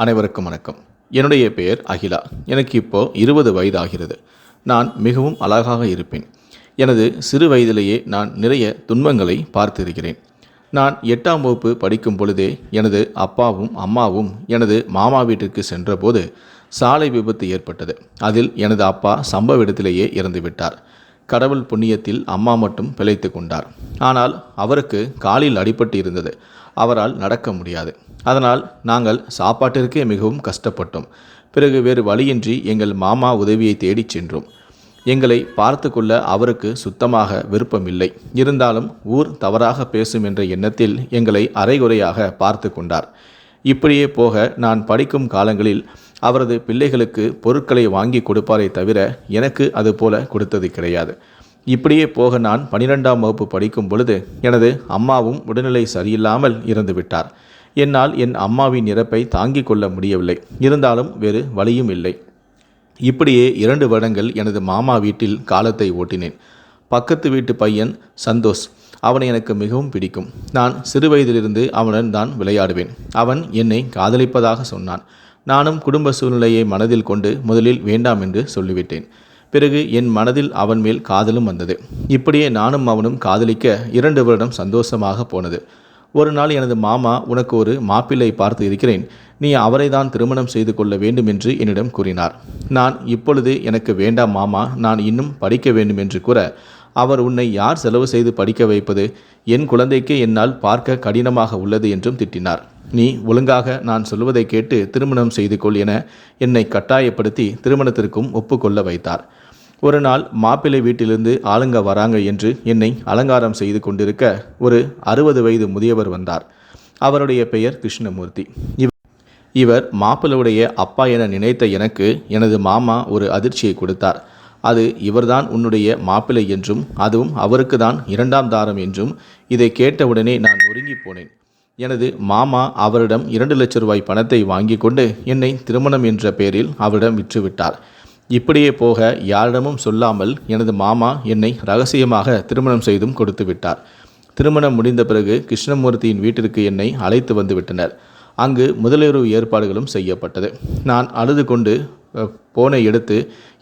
அனைவருக்கும் வணக்கம். என்னுடைய பெயர் அகிலா. எனக்கு இப்போ 20 வயது ஆகிறது. நான் மிகவும் அழகாக இருப்பேன். எனது சிறு வயதிலேயே நான் நிறைய துன்பங்களை பார்த்திருக்கிறேன். நான் 8ஆம் வகுப்பு படிக்கும் பொழுதே எனது அப்பாவும் அம்மாவும் எனது மாமா வீட்டிற்கு சென்றபோது சாலை விபத்து ஏற்பட்டது. அதில் எனது அப்பா சம்பவ இடத்திலேயே இறந்துவிட்டார். கடவுள் புண்ணியத்தில் அம்மா மட்டும் பிழைத்து கொண்டார். ஆனால் அவருக்கு காலில் அடிபட்டு இருந்தது. அவரால் நடக்க முடியாது. அதனால் நாங்கள் சாப்பாட்டிற்கே மிகவும் கஷ்டப்பட்டோம். பிறகு வேறு வழியின்றி எங்கள் மாமா உதவியை தேடிச் சென்றோம். எங்களை பார்த்து கொள்ள அவருக்கு சுத்தமாக விருப்பமில்லை. இருந்தாலும் ஊர் தவறாக பேசும் என்ற எண்ணத்தில் எங்களை அரைகுறையாக பார்த்து கொண்டார். இப்படியே போக நான் படிக்கும் காலங்களில் அவரது பிள்ளைகளுக்கு பொருட்களை வாங்கி கொடுப்பாரே தவிர எனக்கு அதுபோல கொடுத்தது கிடையாது. இப்படியே போக நான் 12ஆம் வகுப்பு படிக்கும் பொழுது எனது அம்மாவும் உடல்நிலை சரியில்லாமல் இறந்து விட்டார். என்னால் என் அம்மாவின் இறப்பை தாங்கிக் கொள்ள முடியவில்லை. இருந்தாலும் வேறு வழியும் இல்லை. இப்படியே 2 வருடங்கள் எனது மாமா வீட்டில் காலத்தை ஓட்டினேன். பக்கத்து வீட்டு பையன் சந்தோஷ், அவனை எனக்கு மிகவும் பிடிக்கும். நான் சிறு வயதிலிருந்து அவனுடன் தான் விளையாடுவேன். அவன் என்னை காதலிப்பதாக சொன்னான். நானும் குடும்ப சூழ்நிலையை மனதில் கொண்டு முதலில் வேண்டாம் என்று சொல்லிவிட்டேன். பிறகு என் மனதில் அவன் மேல் காதலும் வந்தது. இப்படியே நானும் அவனும் காதலிக்க 2 வருடம் சந்தோஷமாக போனது. ஒரு நாள் எனது மாமா, உனக்கு ஒரு மாப்பிள்ளை பார்த்து இருக்கிறேன், நீ அவரை தான் திருமணம் செய்து கொள்ள வேண்டும் என்று என்னிடம் கூறினார். நான் இப்பொழுது எனக்கு வேண்டாம் மாமா, நான் இன்னும் படிக்க வேண்டும் என்று கூற, அவர் உன்னை யார் செலவு செய்து படிக்க வைப்பது, என் குழந்தைக்கு என்னால் பார்க்க கடினமாக உள்ளது என்றும் திட்டினார். நீ ஒழுங்காக நான் சொல்வதை கேட்டு திருமணம் செய்து கொள் என என்னை கட்டாயப்படுத்தி திருமணத்திற்கும் ஒப்புக்கொள்ள வைத்தார். ஒரு நாள் மாப்பிள்ளை வீட்டிலிருந்து ஆளுங்க வராங்க என்று என்னை அலங்காரம் செய்து கொண்டிருக்க ஒரு 60 வயது முதியவர் வந்தார். அவருடைய பெயர் கிருஷ்ணமூர்த்தி. இவர் மாப்பிள்ளையுடைய அப்பா என நினைத்த எனக்கு எனது மாமா ஒரு அதிர்ச்சியை கொடுத்தார். அது இவர்தான் உன்னுடைய மாப்பிள்ளை என்றும் அதுவும் அவருக்கு தான் 2ஆம் தாரம் என்றும் இதை கேட்டவுடனே நான் நொறுங்கி போனேன். எனது மாமா அவரிடம் 2 லட்சம் ரூபாய் பணத்தை வாங்கி கொண்டு என்னை திருமணம் என்ற பெயரில் அவரிடம் விற்றுவிட்டார். இப்படியே போக யாரிடமும் சொல்லாமல் எனது மாமா என்னை ரகசியமாக திருமணம் செய்தும் கொடுத்து விட்டார். திருமணம் முடிந்த பிறகு கிருஷ்ணமூர்த்தியின் வீட்டிற்கு என்னை அழைத்து வந்து விட்டனர். அங்கு முதலிரவு ஏற்பாடுகளும் செய்யப்பட்டது. நான் அழுது கொண்டு போனை எடுத்து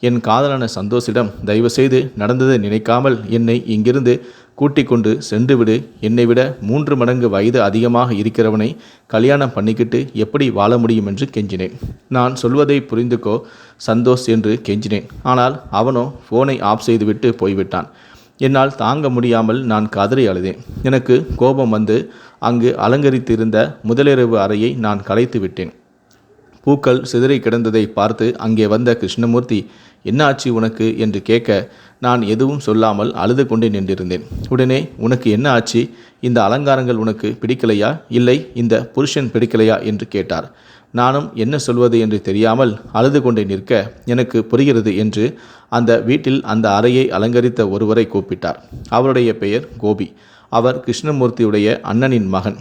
என் காதலான சந்தோஷிடம், தயவுசெய்து நடந்ததை நினைக்காமல் என்னை இங்கிருந்து கூட்டிக் கொண்டு சென்றுவிடு. என்னை விட 3 மடங்கு வயது அதிகமாக இருக்கிறவனை கல்யாணம் பண்ணிக்கிட்டு எப்படி வாழ முடியும் என்று கெஞ்சினேன். நான் சொல்வதை புரிந்துக்கோ சந்தோஷ் என்று கெஞ்சினேன். ஆனால் அவனோ ஃபோனை ஆஃப் செய்துவிட்டு போய்விட்டான். என்னால் தாங்க முடியாமல் நான் கதறி அழுதேன். எனக்கு கோபம் வந்து அங்கு அலங்கரித்திருந்த முதலிரவு அறையை நான் கலைத்து விட்டேன். பூக்கள் சிதறி கிடந்ததை பார்த்து அங்கே வந்த கிருஷ்ணமூர்த்தி, என்ன ஆச்சு உனக்கு என்று கேட்க, நான் எதுவும் சொல்லாமல் அழுது கொண்டே நின்றிருந்தேன். உடனே, உனக்கு என்ன ஆச்சு, இந்த அலங்காரங்கள் உனக்கு பிடிக்கலையா, இல்லை இந்த புருஷன் பிடிக்கலையா என்று கேட்டார். நானும் என்ன சொல்வது என்று தெரியாமல் அழுது கொண்டே நிற்க, எனக்கு புரிகிறது என்று அந்த வீட்டில் அந்த அறையை அலங்கரித்த ஒருவரை கூப்பிட்டார். அவருடைய பெயர் கோபி. அவர் கிருஷ்ணமூர்த்தியுடைய அண்ணனின் மகன்.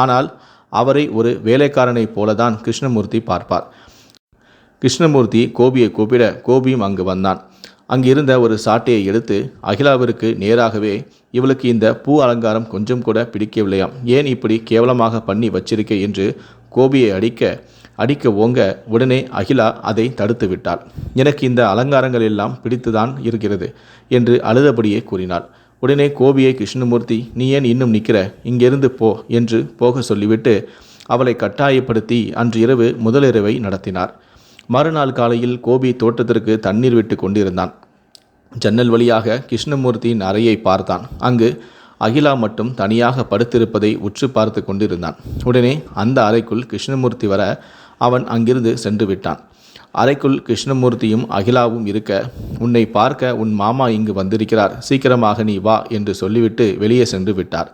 ஆனால் அவரை ஒரு வேலைக்காரனைப் போலதான் கிருஷ்ணமூர்த்தி பார்ப்பார். கிருஷ்ணமூர்த்தி கோபியை கூப்பிட கோபியும் அங்கு வந்தான். அங்கிருந்த ஒரு சாட்டையை எடுத்து அகிலாவிற்கு நேராகவே, இவளுக்கு இந்த பூ அலங்காரம் கொஞ்சம் கூட பிடிக்கவில்லையாம், ஏன் இப்படி கேவலமாக பண்ணி வச்சிருக்க என்று கோபியை அடிக்க ஓங்க, உடனே அகிலா அதை தடுத்து விட்டாள். எனக்கு இந்த அலங்காரங்கள் எல்லாம் பிடித்துதான் இருக்கிறது என்று அழுதபடியே கூறினாள். உடனே கோபியை கிருஷ்ணமூர்த்தி, நீ ஏன் இன்னும் நிற்கிற, இங்கிருந்து போ என்று போக சொல்லிவிட்டு அவளை கட்டாயப்படுத்தி அன்று இரவு முதலிரவை நடத்தினார். மறுநாள் காலையில் கோபி தோட்டத்திற்கு தண்ணீர் விட்டு கொண்டிருந்தான். ஜன்னல் வழியாக கிருஷ்ணமூர்த்தியின் அறையை பார்த்தான். அங்கு அகிலா மட்டும் தனியாக படுத்திருப்பதை உற்று பார்த்து கொண்டிருந்தான். உடனே அந்த அறைக்குள் கிருஷ்ணமூர்த்தி வர அவன் அங்கிருந்து சென்று விட்டான். அறைக்குள் கிருஷ்ணமூர்த்தியும் அகிலாவும் இருக்க, உன்னை பார்க்க உன் மாமா இங்கு வந்திருக்கிறார், சீக்கிரமாக நீ வா என்று சொல்லிவிட்டு வெளியே சென்று விட்டார்.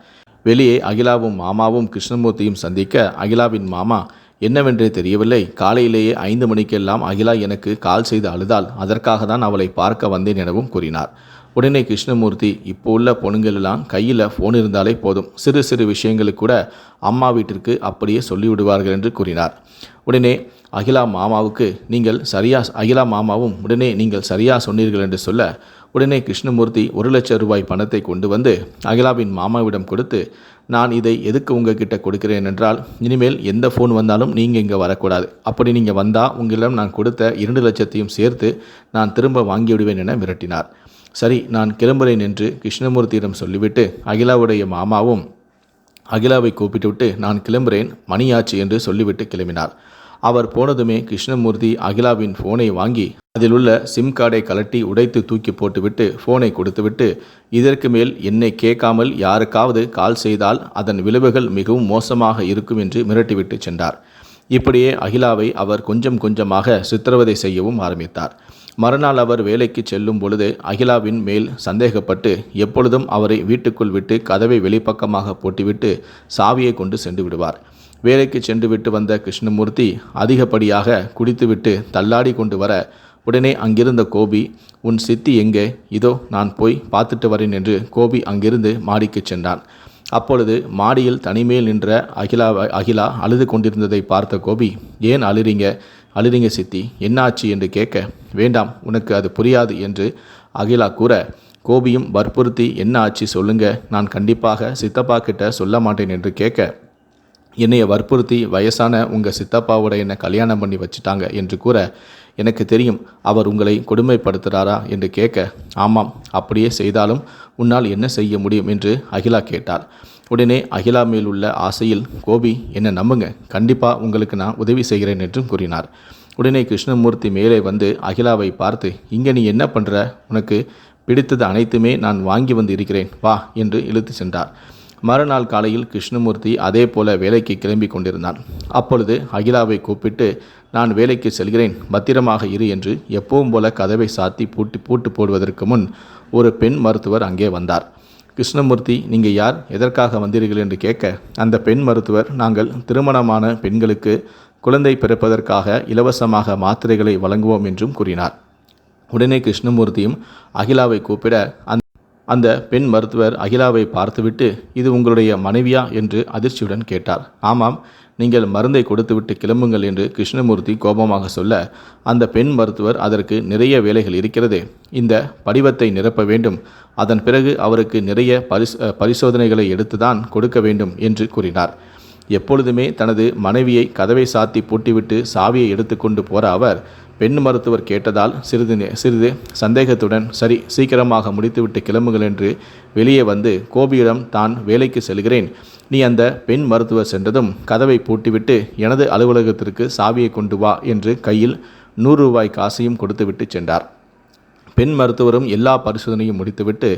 வெளியே அகிலாவும் மாமாவும் கிருஷ்ணமூர்த்தியும் சந்திக்க, அகிலாவின் மாமா, என்னவென்றே தெரியவில்லை, காலையிலேயே 5 மணிக்கெல்லாம் அகிலா எனக்கு கால் செய்து அழுதாள், அதற்காக தான் அவளை பார்க்க வந்தேன் எனவும் கூறினார். உடனே கிருஷ்ணமூர்த்தி, இப்போ உள்ள பொண்ணுங்களெல்லாம் கையில் ஃபோன் இருந்தாலே போதும், சிறு சிறு விஷயங்களுக்கு கூட அம்மா வீட்டிற்கு அப்படியே சொல்லிவிடுவார்கள் என்று கூறினார். உடனே அகிலா மாமாவும் உடனே நீங்கள் சரியா சொன்னீர்கள் என்று சொல்ல, உடனே கிருஷ்ணமூர்த்தி 1,00,000 ரூபாய் பணத்தை கொண்டு வந்து அகிலாவின் மாமாவிடம் கொடுத்து, நான் இதை எதுக்கு உங்ககிட்ட கொடுக்கிறேன் என்றால், இனிமேல் எந்த ஃபோன் வந்தாலும் நீங்கள் இங்கே வரக்கூடாது. அப்படி நீங்கள் வந்தால் உங்களிடம் நான் கொடுத்த 2,00,000த்தையும் சேர்த்து நான் திரும்ப வாங்கிவிடுவேன் என மிரட்டினார். சரி, நான் கிளம்புறேன் என்று கிருஷ்ணமூர்த்தியிடம் சொல்லிவிட்டு அகிலாவுடைய மாமாவும் அகிலாவை கூப்பிட்டுவிட்டு நான் கிளம்புறேன், மணியாச்சு என்று சொல்லிவிட்டு கிளம்பினார். அவர் போனதுமே கிருஷ்ணமூர்த்தி அகிலாவின் ஃபோனை வாங்கி அதில் உள்ள சிம் கார்டை கலட்டி உடைத்து தூக்கி போட்டுவிட்டு ஃபோனை கொடுத்துவிட்டு, இதற்கு மேல் என்னை கேட்காமல் யாருக்காவது கால் செய்தால் அதன் விளைவுகள் மிகவும் மோசமாக இருக்கும் என்று மிரட்டிவிட்டு சென்றார். இப்படியே அகிலாவை அவர் கொஞ்சம் கொஞ்சமாக சித்திரவதை செய்யவும் ஆரம்பித்தார். மறுநாள் அவர் வேலைக்கு செல்லும் பொழுது அகிலாவின் மேல் சந்தேகப்பட்டு எப்பொழுதும் அவரை வீட்டுக்குள் விட்டு கதவை வெளிப்பக்கமாக போட்டுவிட்டு சாவியை கொண்டு சென்று விடுவார். வேலைக்கு சென்று விட்டு வந்த கிருஷ்ணமூர்த்தி அதிகப்படியாக குடித்துவிட்டு தள்ளாடி கொண்டு வர, உடனே அங்கிருந்த கோபி, உன் சித்தி எங்கே? இதோ நான் போய் பார்த்துட்டு வரேன் என்று கோபி அங்கிருந்து மாடிக்கு சென்றான். அப்பொழுது மாடியில் தனிமேல் நின்ற அகிலா அழுது கொண்டிருந்ததை பார்த்த கோபி, ஏன் அழுறீங்க சித்தி, என்னாச்சு என்று கேட்க, வேண்டாம், உனக்கு அது புரியாது என்று அகிலா கூற, கோபியும் வற்புறுத்தி என்ன ஆச்சு சொல்லுங்க, நான் கண்டிப்பாக சித்தப்பா கிட்ட சொல்ல மாட்டேன் என்று கேட்க, என்னைய வற்புறுத்தி வயசான உங்கள் சித்தப்பாவோட என்னை கல்யாணம் பண்ணி வச்சுட்டாங்க என்று கூற, எனக்கு தெரியும், அவர் உங்களை கொடுமைப்படுத்துகிறாரா என்று கேட்க, ஆமாம், அப்படியே செய்தாலும் உன்னால் என்ன செய்ய முடியும் என்று அகிலா கேட்டார். உடனே அகிலா மேல் உள்ள ஆசையில், கோபி, என்னை நம்புங்க, கண்டிப்பாக உங்களுக்கு நான் உதவி செய்கிறேன் என்றும் கூறினார். உடனே கிருஷ்ணமூர்த்தி மேலே வந்து அகிலாவை பார்த்து, இங்கே நீ என்ன பண்ணுற? உனக்கு பிடித்தது அனைத்துமே நான் வாங்கி வந்து இருக்கிறேன், வா என்று இழுத்து சென்றார். மறுநாள் காலையில் கிருஷ்ணமூர்த்தி அதே போல வேலைக்கு கிளம்பி கொண்டிருந்தான். அப்பொழுது அகிலாவை கூப்பிட்டு, நான் வேலைக்கு செல்கிறேன், பத்திரமாக இரு என்று எப்பவும் போல கதவை சாத்தி பூட்டு போடுவதற்கு முன் ஒரு பெண் மருத்துவர் அங்கே வந்தார். கிருஷ்ணமூர்த்தி, நீங்கள் யார், எதற்காக வந்தீர்கள் என்று கேட்க, அந்த பெண் மருத்துவர், நாங்கள் திருமணமான பெண்களுக்கு குழந்தை பிறப்பதற்காக இலவசமாக மாத்திரைகளை வழங்குவோம் என்றும் கூறினார். உடனே கிருஷ்ணமூர்த்தியும் அகிலாவை கூப்பிட, அந்த பெண் மருத்துவர் அகிலாவை பார்த்துவிட்டு, இது உங்களுடைய மனைவியா என்று அதிர்ச்சியுடன் கேட்டார். ஆமாம், நீங்கள் மருந்தை கொடுத்துவிட்டு கிளம்புங்கள் என்று கிருஷ்ணமூர்த்தி கோபமாக சொல்ல, அந்த பெண் மருத்துவர், அதற்கு நிறைய வேலைகள் இருக்கிறது, இந்த படிவத்தை நிரப்ப வேண்டும், அதன் பிறகு அவருக்கு நிறைய பரிசோதனைகளை எடுத்துதான் கொடுக்க வேண்டும் என்று கூறினார். எப்பொழுதுமே தனது மனைவியை கதவை சாத்தி பூட்டிவிட்டு சாவியை எடுத்துக்கொண்டு போற அவர் பெண் மருத்துவர் கேட்டதால் சிறிது சந்தேகத்துடன், சரி, சீக்கிரமாக முடித்துவிட்டு கிளம்புங்கள் என்று வெளியே வந்து கோபியிடம், தான் வேலைக்கு செல்கிறேன், நீ அந்த பெண் மருத்துவர் சென்றதும் கதவை பூட்டிவிட்டு எனது அலுவலகத்திற்கு சாவியை கொண்டு வா என்று கையில் 100 ரூபாய் காசையும் கொடுத்துவிட்டு சென்றார். பெண் மருத்துவரும் எல்லா பரிசோதனையும் முடித்துவிட்டு,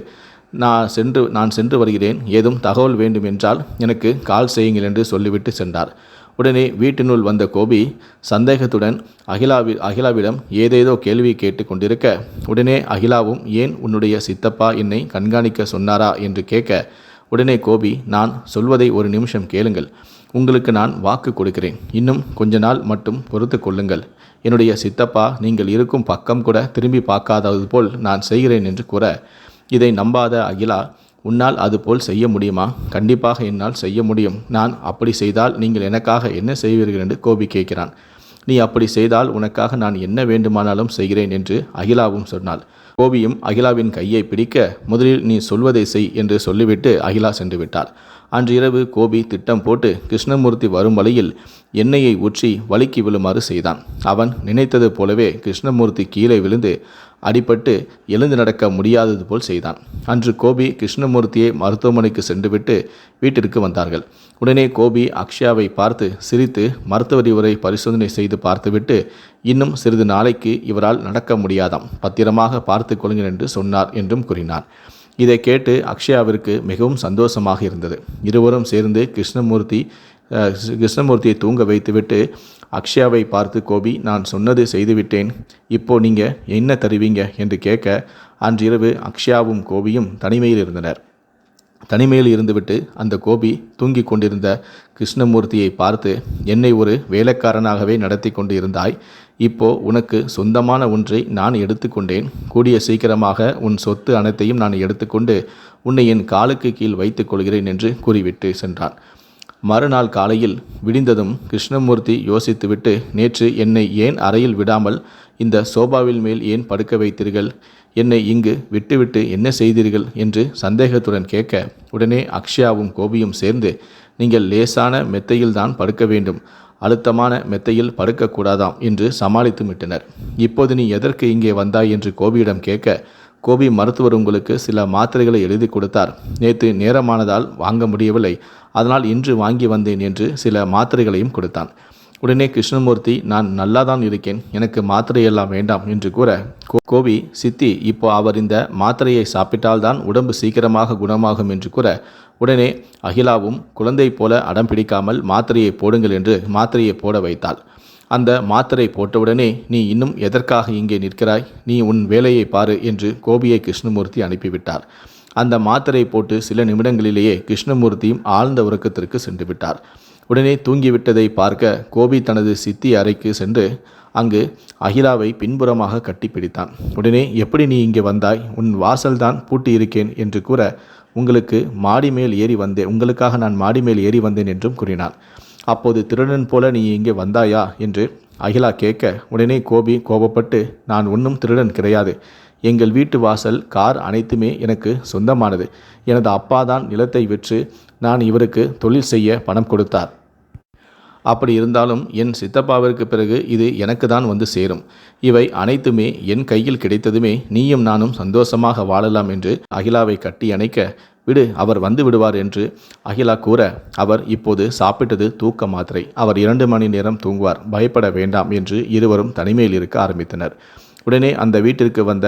நான் சென்று வருகிறேன், ஏதும் தகவல் வேண்டும் என்றால் எனக்கு கால் செய்யுங்கள் என்று சொல்லிவிட்டு சென்றார். உடனே வீட்டினுள் வந்த கோபி சந்தேகத்துடன் அகிலாவிடம் ஏதேதோ கேள்வி கேட்டு கொண்டிருக்க, உடனே அகிலாவும், ஏன் உன்னுடைய சித்தப்பா என்னை கண்காணிக்க சொன்னாரா என்று கேட்க, உடனே கோபி, நான் சொல்வதை ஒரு நிமிஷம் கேளுங்கள், உங்களுக்கு நான் வாக்கு கொடுக்கிறேன், இன்னும் கொஞ்ச நாள் மட்டும் பொறுத்து கொள்ளுங்கள், என்னுடைய சித்தப்பா நீங்கள் இருக்கும் பக்கம் கூட திரும்பி பார்க்காதது போல் நான் செய்கிறேன் என்று கூற, இதை நம்பாத அகிலா, உன்னால் அதுபோல் செய்ய முடியுமா? கண்டிப்பாக என்னால் செய்ய முடியும், நான் அப்படி செய்தால் நீங்கள் எனக்காக என்ன செய்வீர்கள் என்று கோபி கேட்கிறான். நீ அப்படி செய்தால் உனக்காக நான் என்ன வேண்டுமானாலும் செய்கிறேன் என்று அகிலாவும் சொன்னாள். கோபியும் அகிலாவின் கையை பிடிக்க, முதலில் நீ சொல்வதை செய் என்று சொல்லிவிட்டு அகிலா சென்று விட்டாள். அன்று இரவு கோபி திட்டம் போட்டு கிருஷ்ணமூர்த்தி வரும் வழியில் எண்ணெயை ஊற்றி வலிக்கு விழுமாறு செய்தான். அவன் நினைத்தது போலவே கிருஷ்ணமூர்த்தி கீழே விழுந்து அடிபட்டு எழுந்து நடக்க முடியாதது போல் செய்தான். அன்று கோபி கிருஷ்ணமூர்த்தியை மருத்துவமனைக்கு சென்றுவிட்டு வீட்டிற்கு வந்தார்கள். உடனே கோபி அக்ஷயாவை பார்த்து சிரித்து மருத்துவரி உரை பரிசோதனை செய்து பார்த்துவிட்டு, இன்னும் சிறிது நாளைக்கு இவரால் நடக்க முடியாதாம், பத்திரமாக பார்த்து கொள்ளுங்கள் என்று சொன்னார் என்றும் கூறினார். இதை கேட்டு அக்ஷயாவிற்கு மிகவும் சந்தோஷமாக இருந்தது. இருவரும் சேர்ந்து கிருஷ்ணமூர்த்தியை தூங்க வைத்துவிட்டு அக்ஷயாவை பார்த்து, கோபி, நான் சொன்னது செய்துவிட்டேன், இப்போ நீங்கள் என்ன தருவீங்க என்று கேட்க, அன்றிரவு அக்ஷயாவும் கோபியும் தனிமையில் இருந்தனர். தனிமையில் இருந்துவிட்டு அந்த கோபி தூங்கி கொண்டிருந்த கிருஷ்ணமூர்த்தியை பார்த்து, என்னை ஒரு வேலைக்காரனாகவே நடத்தி கொண்டு இருந்தாய், இப்போ உனக்கு சொந்தமான ஒன்றை நான் எடுத்துக்கொண்டேன், கூடிய சீக்கிரமாக உன் சொத்து அனைத்தையும் நான் எடுத்துக்கொண்டு உன்னை என் காலுக்கு கீழ் வைத்துக் கொள்கிறேன் என்று கூறிவிட்டு சென்றான். மறுநாள் காலையில் விடிந்ததும் கிருஷ்ணமூர்த்தி யோசித்துவிட்டு, நேற்று என்னை ஏன் அறையில் விடாமல் இந்த சோபாவில் மேல் ஏன் படுக்க வைத்தீர்கள்? என்னை இங்கு விட்டுவிட்டு என்ன செய்தீர்கள் என்று சந்தேகத்துடன் கேட்க, உடனே அக்ஷயாவும் கோபியும் சேர்ந்து, நீங்கள் லேசான மெத்தையில்தான் படுக்க வேண்டும், அழுத்தமான மெத்தையில் படுக்கக்கூடாதாம் என்று சமாளித்து விட்டனர். இப்போது நீ எதற்கு இங்கே வந்தாய் என்று கோபியிடம் கேட்க, கோபி மருத்துவர் உங்களுக்கு சில மாத்திரைகளை எழுதி கொடுத்தார். நேற்று நேரமானதால் வாங்க முடியவில்லை, அதனால் இன்று வாங்கி வந்தேன் என்று சில மாத்திரைகளையும் கொடுத்தான். உடனே கிருஷ்ணமூர்த்தி, நான் நல்லாதான் இருக்கேன், எனக்கு மாத்திரையெல்லாம் வேண்டாம் என்று கூற, கோபி, சித்தி, இப்போ அவர் இந்த மாத்திரையை சாப்பிட்டால்தான் உடம்பு சீக்கிரமாக குணமாகும் என்று கூற, உடனே அகிலாவும் குழந்தை போல அடம் பிடிக்காமல் மாத்திரையை போடுங்கள் என்று மாத்திரையை போட வைத்தாள். அந்த மாத்திரை போட்டவுடனே, நீ இன்னும் எதற்காக இங்கே நிற்கிறாய், நீ உன் வேலையை பாரு என்று கோபியை கிருஷ்ணமூர்த்தி அனுப்பிவிட்டார். அந்த மாத்திரை போட்டு சில நிமிடங்களிலேயே கிருஷ்ணமூர்த்தியும் ஆழ்ந்த உறக்கத்திற்கு சென்று விட்டார். உடனே தூங்கிவிட்டதை பார்க்க கோபி தனது சித்தி அறைக்கு சென்று அங்கு அகிலாவை பின்புறமாக கட்டிப்பிடித்தான். உடனே, எப்படி நீ இங்கே வந்தாய்? உன் வாசல்தான் பூட்டி இருக்கேன் என்று கூற, உங்களுக்காக நான் மாடி மேல் ஏறி வந்தேன் என்றும் கூறினான். அப்போது திருடன் போல நீ இங்கே வந்தாயா என்று அகிலா கேட்க, உடனே கோபி கோபப்பட்டு, நான் ஒன்றும் திருடன் கிடையாது, எங்கள் வீட்டு வாசல், கார் அனைத்துமே எனக்கு சொந்தமானது. எனது அப்பா தான் நிலத்தை விற்று நான் இவருக்கு தொழில் செய்ய பணம் கொடுத்தார். அப்படி இருந்தாலும் என் சித்தப்பாவிற்கு பிறகு இது எனக்கு தான் வந்து சேரும். இவை அனைத்துமே என் கையில் கிடைத்ததுமே நீயும் நானும் சந்தோஷமாக வாழலாம் என்று அகிலாவை கட்டி அணைக்க, விடு, அவர் வந்து விடுவார் என்று அகிலா கூற, அவர் இப்போது சாப்பிட்டது தூக்க மாத்திரை, அவர் 2 மணி நேரம் தூங்குவார், பயப்பட வேண்டாம் என்று இருவரும் தனிமையில் இருக்க ஆரம்பித்தனர். உடனே அந்த வீட்டிற்கு வந்த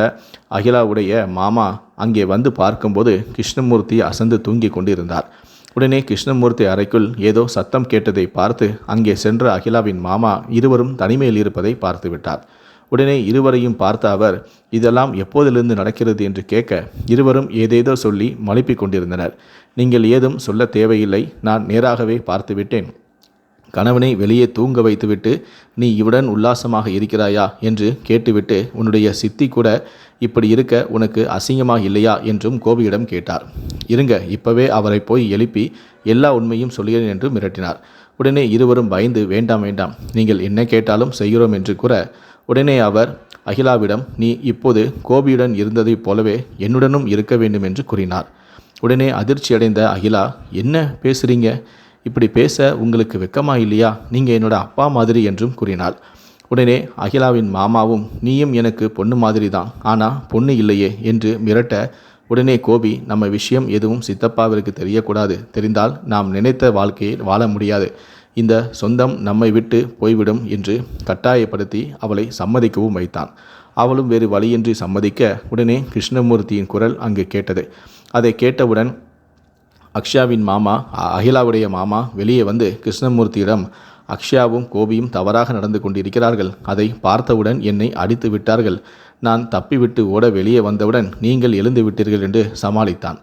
அகிலாவுடைய மாமா அங்கே வந்து பார்க்கும்போது கிருஷ்ணமூர்த்தி அசந்து தூங்கி கொண்டிருந்தார். உடனே கிருஷ்ணமூர்த்தி அறைக்குள் ஏதோ சத்தம் கேட்டதை பார்த்து அங்கே சென்ற அகிலாவின் மாமா இருவரும் தனிமையில் இருப்பதை பார்த்து விட்டார். உடனே இருவரையும் பார்த்த அவர், இதெல்லாம் எப்போதிலிருந்து நடக்கிறது என்று கேட்க, இருவரும் ஏதேதோ சொல்லி மழுப்பிக் கொண்டிருந்தனர். நீங்கள் ஏதும் சொல்ல தேவையில்லை, நான் நேராகவே பார்த்துவிட்டேன். கணவனை வெளியே தூங்க வைத்துவிட்டு நீ இவுடன் உல்லாசமாக இருக்கிறாயா என்று கேட்டுவிட்டு, உன்னுடைய சித்தி கூட இப்படி இருக்க உனக்கு அசிங்கமாக இல்லையா என்றும் கோபியிடம் கேட்டார். இருங்க, இப்பவே அவரை போய் எழுப்பி எல்லா உண்மையும் சொல்கிறேன் என்று மிரட்டினார். உடனே இருவரும் பயந்து, வேண்டாம் வேண்டாம், நீங்கள் என்ன கேட்டாலும் செய்கிறோம் என்று கூற, உடனே அவர் அகிலாவிடம், நீ இப்போது கோபியுடன் இருந்ததைப் போலவே என்னுடனும் இருக்க வேண்டும் என்று கூறினார். உடனே அதிர்ச்சியடைந்த அகிலா, என்ன பேசுகிறீங்க? இப்படி பேச உங்களுக்கு வெக்கமா இல்லையா? நீங்கள் என்னோட அப்பா மாதிரி என்றும் கூறினாள். உடனே அகிலாவின் மாமாவும், நீயும் எனக்கு பொண்ணு மாதிரி தான், ஆனால் பொண்ணு இல்லையே என்று மிரட்ட, உடனே கோபி, நம்ம விஷயம் எதுவும் சித்தப்பாவிற்கு தெரியக்கூடாது, தெரிந்தால் நாம் நினைத்த வாழ்க்கையை வாழ முடியாது, இந்த சொந்தம் நம்மை விட்டு போய்விடும் என்று கட்டாயப்படுத்தி அவளை சம்மதிக்கவும் வைத்தான். அவளும் வேறு வழியின்றி சம்மதிக்க, உடனே கிருஷ்ணமூர்த்தியின் குரல் அங்கு கேட்டது. அதை கேட்டவுடன் அக்ஷயாவின் மாமா, அகிலாவுடைய மாமா வெளியே வந்து கிருஷ்ணமூர்த்தியிடம், அக்ஷயாவும் கோபியும் தவறாக நடந்து கொண்டிருக்கிறார்கள், அதை பார்த்தவுடன் என்னை அடித்து விட்டார்கள், நான் தப்பிவிட்டு ஓட வெளியே வந்தவுடன் நீங்கள் எழுந்து விட்டீர்கள் என்று சமாளித்தான்.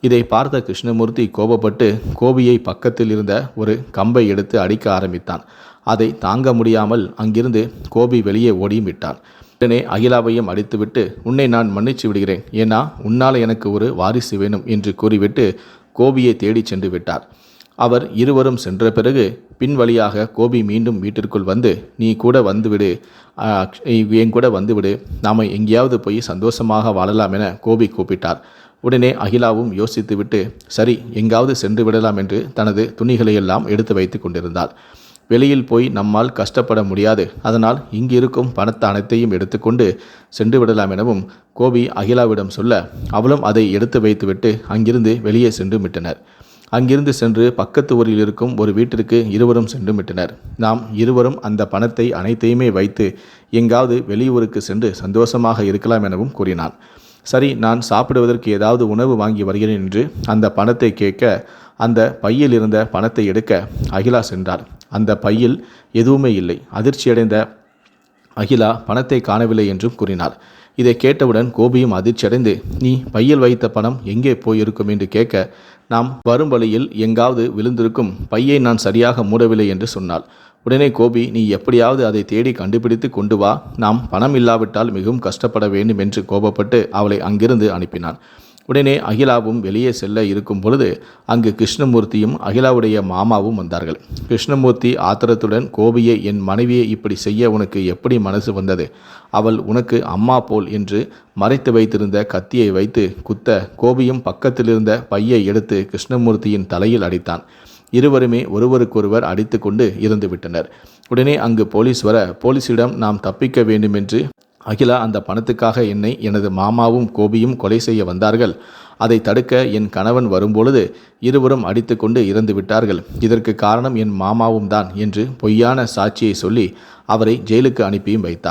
இதை பார்த்த கிருஷ்ணமூர்த்தி கோபப்பட்டு கோபியை பக்கத்தில் இருந்த ஒரு கம்பை எடுத்து அடிக்க ஆரம்பித்தான். அதை தாங்க முடியாமல் அங்கிருந்து கோபி வெளியே ஓடியும் விட்டான். உடனே அகிலாவையும் அடித்துவிட்டு, உன்னை நான் மன்னிச்சு விடுகிறேன், ஏன்னா உன்னால் எனக்கு ஒரு வாரிசு வேணும் என்று கூறிவிட்டு கோபியை தேடி சென்று விட்டார். அவர் இருவரும் சென்ற பிறகு பின் வழியாக கோபி மீண்டும் வீட்டிற்குள் வந்து, நீ கூட வந்துவிடு, என் கூட வந்துவிடு, நாம் எங்கேயாவது போய் சந்தோஷமாக வாழலாம் என கோபி கூப்பிட்டார். உடனே அகிலாவும் யோசித்துவிட்டு, சரி, எங்காவது சென்று விடலாம் என்று தனது துணிகளையெல்லாம் எடுத்து வைத்து கொண்டிருந்தாள். வெளியில் போய் நம்மால் கஷ்டப்பட முடியாது, அதனால் இங்கு இருக்கும் பணத்தை அனைத்தையும் எடுத்துக்கொண்டு சென்று விடலாம் எனவும் கோபி அகிலாவிடம் சொல்ல, அவளும் அதை எடுத்து வைத்துவிட்டு அங்கிருந்து வெளியே சென்று விட்டனர். அங்கிருந்து சென்று பக்கத்து ஊரில் இருக்கும் ஒரு வீட்டிற்கு இருவரும் சென்று விட்டனர். நாம் இருவரும் அந்த பணத்தை அனைத்தையுமே வைத்து எங்காவது வெளியூருக்கு சென்று சந்தோஷமாக இருக்கலாம் எனவும் கூறினான். சரி, நான் சாப்பிடுவதற்கு ஏதாவது உணவு வாங்கி வருகிறேன் என்று அந்த பணத்தை கேட்க, அந்த பையில் இருந்த பணத்தை எடுக்க அகிலா சென்றார். அந்த பையில் எதுவுமே இல்லை. அதிர்ச்சியடைந்த அகிலா பணத்தை காணவில்லை என்றும் கூறினார். இதை கேட்டவுடன் கோபியும் அதிர்ச்சியடைந்து, நீ பையில் வைத்த பணம் எங்கே போயிருக்கும் என்று கேட்க, நாம் வரும் வழியில் எங்காவது விழுந்திருக்கும், பையை நான் சரியாக மூடவில்லை என்று சொன்னாள். உடனே கோபி, நீ எப்படியாவது அதை தேடி கண்டுபிடித்து கொண்டு வா, நாம் பணம் இல்லாவிட்டால் மிகவும் கஷ்டப்பட வேண்டும் என்று கோபப்பட்டு அவளை அங்கிருந்து அனுப்பினான். உடனே அகிலாவும் வெளியே செல்ல இருக்கும் பொழுது அங்கு கிருஷ்ணமூர்த்தியும் அகிலாவுடைய மாமாவும் வந்தார்கள். கிருஷ்ணமூர்த்தி ஆத்திரத்துடன், கோபியை, என் மனைவியை இப்படி செய்ய உனக்கு எப்படி மனசு வந்தது? அவள் உனக்கு அம்மா போல் என்று மறைத்து வைத்திருந்த கத்தியை வைத்து குத்த, கோபியும் பக்கத்திலிருந்த பையை எடுத்து கிருஷ்ணமூர்த்தியின் தலையில் அடித்தான். இருவருமே ஒருவருக்கொருவர் அடித்து கொண்டு இறந்து விட்டனர். உடனே அங்கு போலீஸ் வர, போலீசிடம் நாம் தப்பிக்க வேண்டுமென்று அகிலா, அந்த பணத்துக்காக என்னை எனது மாமாவும் கோபியும் கொலை செய்ய வந்தார்கள். அதை தடுக்க என் கணவன் வரும்பொழுது இருவரும் அடித்து கொண்டு இறந்து விட்டார்கள். இதற்கு காரணம் என் மாமாவும் தான் என்று பொய்யான சாட்சியை சொல்லி அவரை ஜெயிலுக்கு அனுப்பியும் வைத்தார்.